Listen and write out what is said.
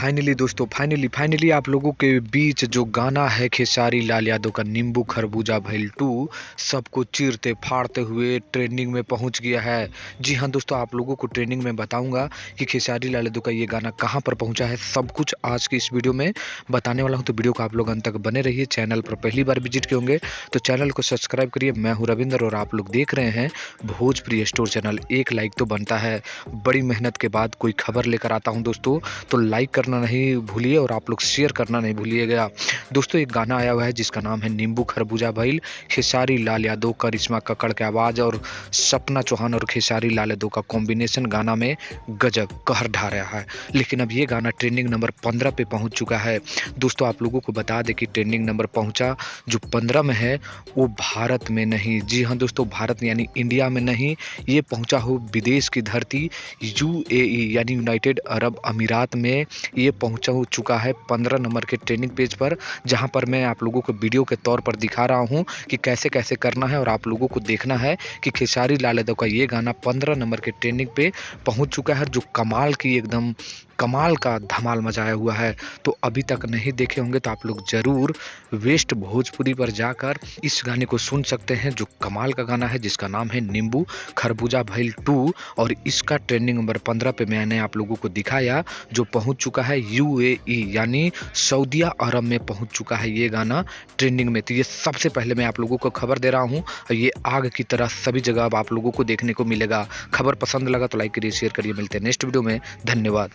Finally दोस्तों, finally आप लोगों के बीच जो गाना है खेसारी लाल यादव का नींबू खरबूजा भइल 2 सबको चीरते फाड़ते हुए ट्रेंडिंग में पहुंच गया है। जी हाँ दोस्तों, आप लोगों को ट्रेंडिंग में बताऊंगा कि खेसारी लाल यादव का ये गाना कहां पर पहुंचा है। सब कुछ आज की इस वीडियो में बताने वाला हूं, तो वीडियो को आप लोग अंत तक बने रहिए। चैनल पर पहली बार विजिट किए होंगे तो चैनल को सब्सक्राइब करिए। मैं हूं रविंद्र और आप लोग देख रहे हैं भोजप्रिय स्टोर चैनल। एक लाइक तो बनता है, बड़ी मेहनत के बाद कोई खबर लेकर आता हूं दोस्तों, तो लाइक करना नहीं भूलिए और आप लोग शेयर करना नहीं भूलिएगा। दोस्तों एक गाना आया हुआ है जिसका नाम है नींबू खरबूजा भइल। खेसारी लाल यादव, करिश्मा कक्कड़ की आवाज़ और सपना चौहान और खेसारी लाल यादव का कॉम्बिनेशन गाना में गजब कहर ढा रहा है। लेकिन अब ये गाना ट्रेंडिंग नंबर 15 पे पहुंच चुका है। दोस्तों आप लोगों को बता दें कि ट्रेंडिंग नंबर पहुंचा जो 15 में है वो भारत में नहीं, जी हाँ दोस्तों, भारत यानी इंडिया में नहीं, ये पहुंचा हो विदेश की धरती यूएई यानी यूनाइटेड अरब अमीरात में। ये पहुंचा हो चुका है 15 नंबर के ट्रेंडिंग पेज पर, जहां पर मैं आप लोगों को वीडियो के तौर पर दिखा रहा हूं कि कैसे कैसे करना है और आप लोगों को देखना है कि खेसारी लाल यादव का ये गाना 15 नंबर के ट्रेंडिंग पे पहुंच चुका है, जो कमाल की एकदम कमाल का धमाल मचाया हुआ है। तो अभी तक नहीं देखे होंगे तो आप लोग जरूर वेस्ट भोजपुरी पर जाकर इस गाने को सुन सकते हैं, जो कमाल का गाना है जिसका नाम है नींबू खरबूजा भइल 2। और इसका ट्रेंडिंग नंबर 15 पे मैंने आप लोगों को दिखाया, जो पहुंच चुका है यूएई यानी सऊदी अरब में पहुंच चुका है ये गाना ट्रेंडिंग में। तो ये सबसे पहले मैं आप लोगों को खबर दे रहा हूं और ये आग की तरह सभी जगह अब आप लोगों को देखने को मिलेगा। खबर पसंद लगा तो लाइक करिए, शेयर करिए। मिलते हैं नेक्स्ट वीडियो में। धन्यवाद।